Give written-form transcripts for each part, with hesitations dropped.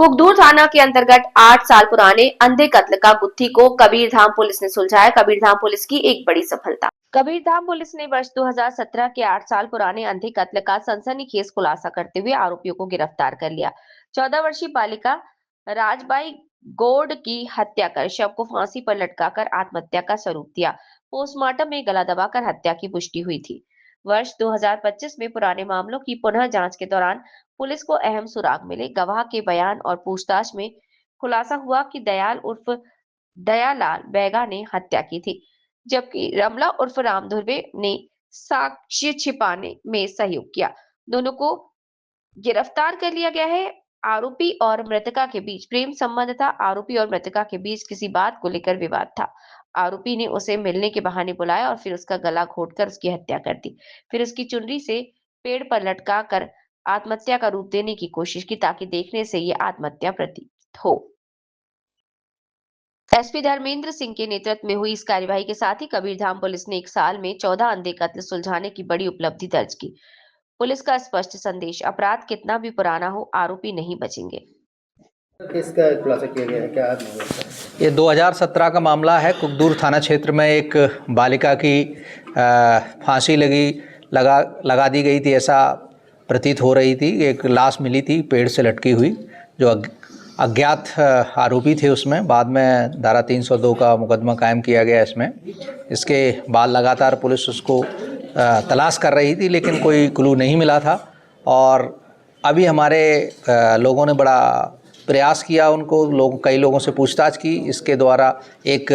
कुकदूर थाना के अंतर्गत 8 साल पुराने अंधे कत्ल का गुत्थी को कबीरधाम पुलिस ने सुलझाया। कबीरधाम पुलिस की एक बड़ी सफलता। कबीरधाम पुलिस ने वर्ष 2017 के 8 साल पुराने अंधे कत्ल का सनसनीखेज खुलासा करते हुए आरोपियों को गिरफ्तार कर लिया। 14 वर्षीय बालिका राजबाई गौड़ की हत्या कर शव को फांसी पर लटकाकर आत्महत्या का स्वरूप दिया। पोस्टमार्टम में गला दबाकर हत्या की पुष्टि हुई थी। वर्ष 2025 में पुराने मामलों की पुनः जांच के दौरान पुलिस को अहम सुराग मिले। गवाह के बयान और पूछताछ में खुलासा हुआ कि दयाल उर्फ दयालाल बैगा ने हत्या की थी, जबकि रमला उर्फ राम धुर्वे ने साक्ष्य छिपाने में सहयोग किया। दोनों को गिरफ्तार कर लिया गया है। आरोपी और मृतका के बीच प्रेम संबंध था। आरोपी और मृतका के बीच किसी बात को लेकर विवाद था। आरोपी ने उसे मिलने के बहाने बुलाया और फिर उसका गला घोंटकर उसकी हत्या कर दी। फिर उसकी चुनरी से पेड़ पर लटका कर आत्महत्या का रूप देने की कोशिश की, ताकि देखने से ये आत्महत्या प्रतीत हो। एसपी धर्मेंद्र सिंह के नेतृत्व में हुई इस कार्यवाही के साथ ही कबीरधाम पुलिस ने 1 साल में 14 अंधे कत्ल सुलझाने की बड़ी उपलब्धि दर्ज की। पुलिस का स्पष्ट संदेश, अपराध कितना भी पुराना हो, आरोपी नहीं बचेंगे। किसका खुलासा किया गया है, क्या मामला है? ये 2017 का मामला है। कुकदूर थाना क्षेत्र में एक बालिका की फांसी लगा दी गई थी, ऐसा प्रतीत हो रही थी। एक लाश मिली थी पेड़ से लटकी हुई, जो अज्ञात आरोपी थे। उसमें बाद में धारा 302 का मुकदमा कायम किया गया इसमें। इसके बाद लगातार पुलिस उसको तलाश कर रही थी, लेकिन कोई क्लू नहीं मिला था। और अभी हमारे लोगों ने बड़ा प्रयास किया, कई लोगों से पूछताछ की। इसके द्वारा एक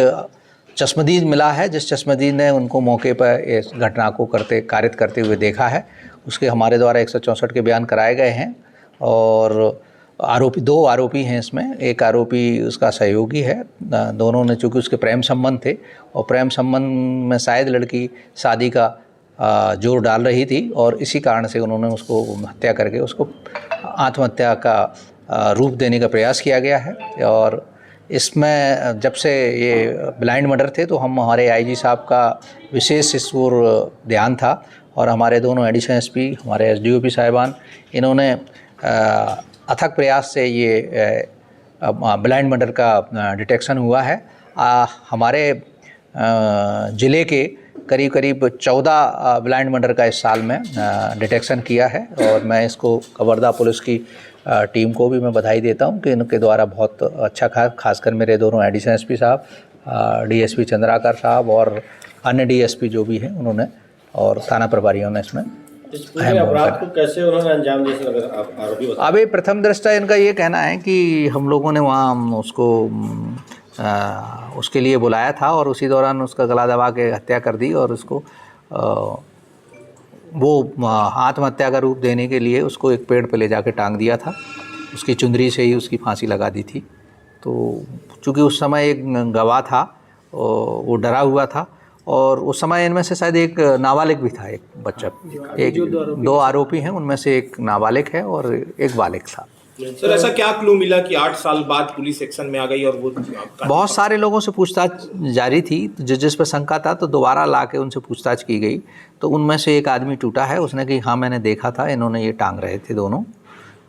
चश्मदीद मिला है, जिस चश्मदीद ने उनको मौके पर इस घटना को कारित करते हुए देखा है। उसके हमारे द्वारा 164 के बयान कराए गए हैं। और दो आरोपी हैं इसमें। एक आरोपी उसका सहयोगी है। दोनों ने, चूँकि उसके प्रेम संबंध थे और प्रेम संबंध में शायद लड़की शादी का जोर डाल रही थी, और इसी कारण से उन्होंने उसको हत्या करके उसको आत्महत्या का रूप देने का प्रयास किया गया है। और इसमें जब से ये ब्लाइंड मर्डर थे, तो हमारे आईजी साहब का विशेष इस ओर ध्यान था, और हमारे दोनों एडिशनल एसपी, हमारे एसडीओपी साहिबान, इन्होंने अथक प्रयास से ये ब्लाइंड मर्डर का डिटेक्शन हुआ है। हमारे ज़िले के करीब 14 ब्लाइंड मर्डर का इस साल में डिटेक्शन किया है। और मैं इसको कवर्धा पुलिस की टीम को भी मैं बधाई देता हूं कि इनके द्वारा बहुत अच्छा खासकर मेरे दोनों एडिशनल एसपी साहब, डीएसपी चंद्राकर साहब और अन्य डीएसपी जो भी हैं उन्होंने, और थाना प्रभारियों ने इसमें अपराध को कैसे उन्होंने अंजाम दिया, अगर आप आरोपी बताएं। अभी प्रथम दृष्टया इनका ये कहना है कि हम लोगों ने वहाँ उसको उसके लिए बुलाया था, और उसी दौरान उसका गला दबा के हत्या कर दी, और उसको वो आत्महत्या का रूप देने के लिए उसको एक पेड़ पर ले जाके टांग दिया था। उसकी चुंदरी से ही उसकी फांसी लगा दी थी। तो चूँकि उस समय एक गवाह था, वो डरा हुआ था, और उस समय इनमें से शायद एक नाबालिग भी था, एक बच्चा। दो आरोपी हैं, उनमें से एक नाबालिग है और एक बालिग था। सर, ऐसा क्या क्लू मिला कि 8 साल बाद पुलिस एक्शन में आ गई? और वो बहुत सारे लोगों से पूछताछ जारी थी, जिस पर शंका था, तो दोबारा ला के उनसे पूछताछ की गई। तो उनमें से एक आदमी टूटा है, उसने कि हाँ मैंने देखा था, इन्होंने ये टांग रहे थे दोनों।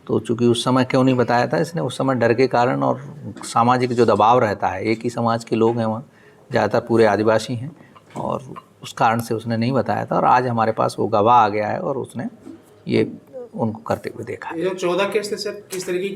तो चूँकि उस समय क्यों नहीं बताया था इसने, उस समय डर के कारण और सामाजिक जो दबाव रहता है, एक ही समाज के लोग हैं वहाँ, ज़्यादातर पूरे आदिवासी हैं, और उस कारण से उसने नहीं बताया था। और आज हमारे पास वो गवाह आ गया है, और उसने ये उनको करते हुए देखा है। ये 14 केस थे सर, किस तरीके की